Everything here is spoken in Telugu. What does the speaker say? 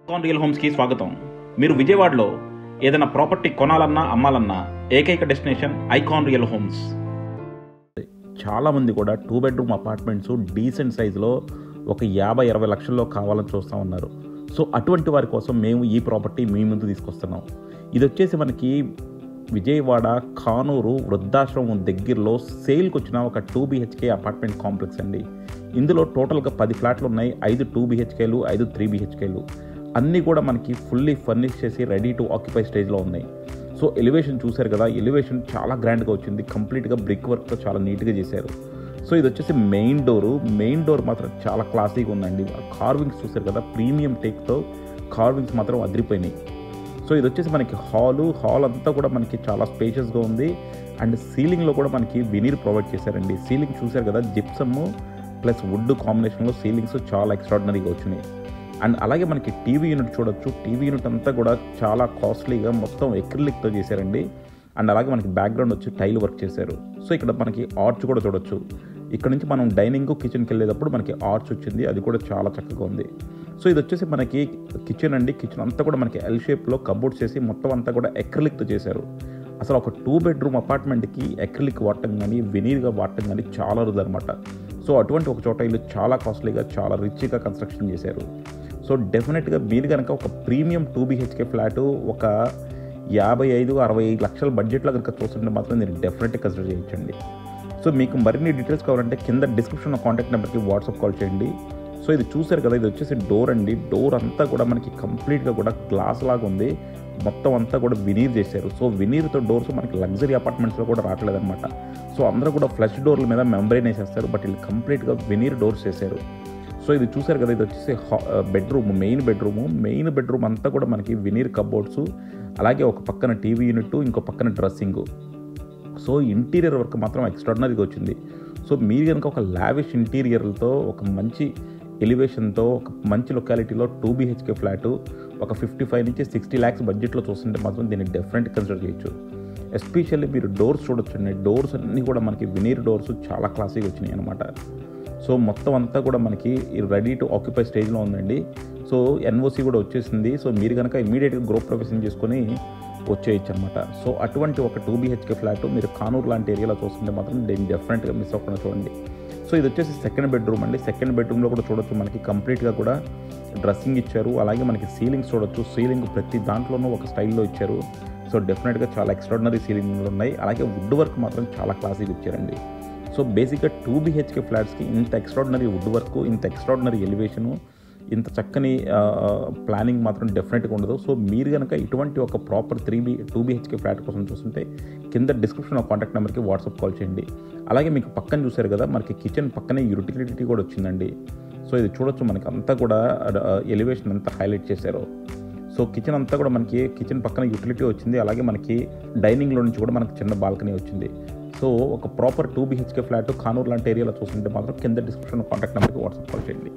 ఐకాన్ రియల్ హోమ్స్కి స్వాగతం. మీరు విజయవాడలో ఏదైనా ప్రాపర్టీ కొనాలన్నా అమ్మాలన్నా ఏకైక డెస్టినేషన్ ఐకాన్ రియల్ హోమ్స్. చాలామంది కూడా 2 బెడ్రూమ్ అపార్ట్మెంట్స్ డీసెంట్ సైజులో ఒక 50-60 లక్షల్లో కావాలని చూస్తూ ఉన్నారు. సో అటువంటి వారి కోసం మేము ఈ ప్రాపర్టీ మీ ముందు తీసుకొస్తున్నాం. ఇది వచ్చేసి మనకి విజయవాడ కానూరు వృద్ధాశ్రమం దగ్గరలో సేల్కి వచ్చిన ఒక 2 BHK అపార్ట్మెంట్ కాంప్లెక్స్ అండి. ఇందులో టోటల్గా 10 ఫ్లాట్లు ఉన్నాయి. 5 2 BHKలు, 5 3 BHKలు. అన్నీ కూడా మనకి ఫుల్లీ ఫర్నిష్ చేసి రెడీ టు ఆక్యుపై స్టేజ్లో ఉన్నాయి. సో ఎలివేషన్ చూశారు కదా, ఎలివేషన్ చాలా గ్రాండ్గా వచ్చింది. కంప్లీట్గా బ్రిక్ వర్క్తో చాలా నీట్గా చేశారు. సో ఇది వచ్చేసి మెయిన్ డోర్ మాత్రం చాలా క్లాసీగా ఉందండి. కార్వింగ్స్ చూశారు కదా, ప్రీమియం టేక్తో కార్వింగ్స్ మాత్రం అదిరిపోయినాయి. సో ఇది వచ్చేసి మనకి హాల్ అంతా కూడా మనకి చాలా స్పేషియస్గా ఉంది. అండ్ సీలింగ్లో కూడా మనకి వినీర్ ప్రొవైడ్ చేశారండి. సీలింగ్ చూశారు కదా, జిప్సమ్ ప్లస్ వుడ్ కాంబినేషన్లో సీలింగ్స్ చాలా ఎక్స్ట్రాడినరీగా వచ్చినాయి. అండ్ అలాగే మనకి టీవీ యూనిట్ చూడొచ్చు. టీవీ యూనిట్ అంతా కూడా చాలా కాస్ట్లీగా మొత్తం ఎక్రిలిక్తో చేశారండి. అండ్ అలాగే మనకి బ్యాక్గ్రౌండ్ వచ్చి టైల్ వర్క్ చేశారు. సో ఇక్కడ మనకి ఆర్చ్ కూడా చూడొచ్చు. ఇక్కడ నుంచి మనం డైనింగ్ కిచెన్కి వెళ్ళేటప్పుడు మనకి ఆర్చ్ వచ్చింది, అది కూడా చాలా చక్కగా ఉంది. సో ఇది వచ్చేసి మనకి కిచెన్ అండి. కిచెన్ అంతా కూడా మనకి ఎల్ షేప్లో కబోర్డ్స్ చేసి మొత్తం అంతా కూడా ఎక్రిలిక్తో చేశారు. అసలు ఒక 2 బెడ్రూమ్ అపార్ట్మెంట్కి ఎక్రిలిక్ వాడటం కానీ వినీర్గా వాడటం కానీ చాలా అరుదనమాట. సో అటువంటి ఒక చోట ఇల్లు చాలా కాస్ట్లీగా చాలా రిచ్గా కన్స్ట్రక్షన్ చేశారు. సో డెఫినెట్గా మీరు కనుక ఒక ప్రీమియం 2 BHK ఫ్లాటు ఒక 55-65 లక్షల బడ్జెట్లో కనుక చూస్తుంటే మాత్రం మీరు డెఫినెట్గా కన్సిడర్ చేయొచ్చండి. సో మీకు మరిన్ని డీటెయిల్స్ కావాలంటే కింద డిస్క్రిప్షన్లో కాంటాక్ట్ నెంబర్కి వాట్సాప్ కాల్ చేయండి. సో ఇది చూసారు కదా, ఇది వచ్చేసి డోర్ అండి. డోర్ అంతా కూడా మనకి కంప్లీట్గా కూడా గ్లాస్ లాగా ఉంది. మొత్తం అంతా కూడా వినీర్ చేశారు. సో వినీర్తో డోర్స్ మనకి లగ్జరీ అపార్ట్మెంట్స్లో కూడా రావట్లేదన్నమాట. సో అందరూ కూడా ఫ్లష్ డోర్ల మీద మెంబ్రెయిన్ వేసేస్తారు, బట్ వీళ్ళు కంప్లీట్గా వినీర్ డోర్స్ చేశారు. సో ఇది చూసారు కదా, ఇది వచ్చేసి మెయిన్ బెడ్రూమ్ అంతా కూడా మనకి వినీర్ కబోర్డ్స్, అలాగే ఒక పక్కన టీవీ యూనిట్, ఇంకో పక్కన డ్రెస్సింగ్. సో ఇంటీరియర్ వర్క్ మాత్రం ఎక్స్ట్రాడినరీగా వచ్చింది. సో మీరు కనుక ఒక లావిష్ ఇంటీరియర్లతో ఒక మంచి ఎలివేషన్తో ఒక మంచి లొకాలిటీలో 2 BHK ఫ్లాటు ఒక 55 నుంచి 60 lakhs బడ్జెట్లో చూస్తుంటే మాత్రం దీన్ని డెఫినెట్గా కన్సిడర్ చేయొచ్చు. ఎస్పెషల్లీ మీరు డోర్స్ చూడొచ్చండి. డోర్స్ అన్నీ కూడా మనకి వినీర్ డోర్స్ చాలా క్లాసీగా వచ్చినాయి అనమాట. సో మొత్తం అంతా కూడా మనకి రెడీ టు ఆక్యుపై స్టేజ్లో ఉందండి. సో NOC కూడా వచ్చేసింది. సో మీరు కనుక ఇమీడియట్గా గృహప్రవేశం చేసుకొని వచ్చేయచ్చు అనమాట. సో అటువంటి ఒక 2 BHK ఫ్లాట్ మీరు కానూరు లాంటి ఏరియాలో చూస్తుంటే మాత్రం దీన్ని డెఫినెట్గా మిస్ అవ్వకుండా చూడండి. సో ఇది వచ్చేసి సెకండ్ బెడ్రూమ్ అండి. సెకండ్ బెడ్రూమ్లో కూడా చూడొచ్చు, మనకి కంప్లీట్గా కూడా డ్రెస్సింగ్ ఇచ్చారు. అలాగే మనకి సీలింగ్స్ చూడొచ్చు. సీలింగ్ ప్రతి దాంట్లోనూ ఒక స్టైల్లో ఇచ్చారు. సో డెఫినెట్గా చాలా ఎక్స్ట్రాడినరీ సీలింగ్లు ఉన్నాయి. అలాగే వుడ్ వర్క్ మాత్రం చాలా క్లాసీగా ఇచ్చారండి. సో బేసిక్గా 2 BHK ఫ్లాట్స్కి ఇంత ఎక్స్ట్రాడినరీ వుడ్ వర్క్, ఇంత ఎక్స్ట్రాడినరీ ఎలివేషను, ఇంత చక్కని ప్లానింగ్ మాత్రం డెఫినెట్గా ఉండదు. సో మీరు కనుక ఇటువంటి ఒక ప్రాపర్ 2 BHK ఫ్లాట్ కోసం చూస్తుంటే కింద డిస్క్రిప్షన్లో కాంటాక్ట్ నెంబర్కి వాట్సాప్ కాల్ చేయండి. అలాగే మీకు పక్కన చూసారు కదా, మనకి కిచెన్ పక్కనే యూటిలిటీ కూడా వచ్చిందండి. సో ఇది చూడొచ్చు, మనకి అంతా కూడా ఎలివేషన్ అంతా హైలైట్ చేశారు. సో కిచెన్ అంతా కూడా మనకి కిచెన్ పక్కన యూటిలిటీ వచ్చింది. అలాగే మనకి డైనింగ్లో నుంచి కూడా మనకి చిన్న బాల్కనీ వచ్చింది. సో ఒక ప్రాపర్ 2 BHK ఫ్లాట్ కానూరు లాంటి ఏరియాలో చూస్తుంటే మాత్రం కింద డిస్క్రిప్షన్లో కాంటాక్ట్ నెంబర్కి వాట్సాప్ కాల్ చేయండి.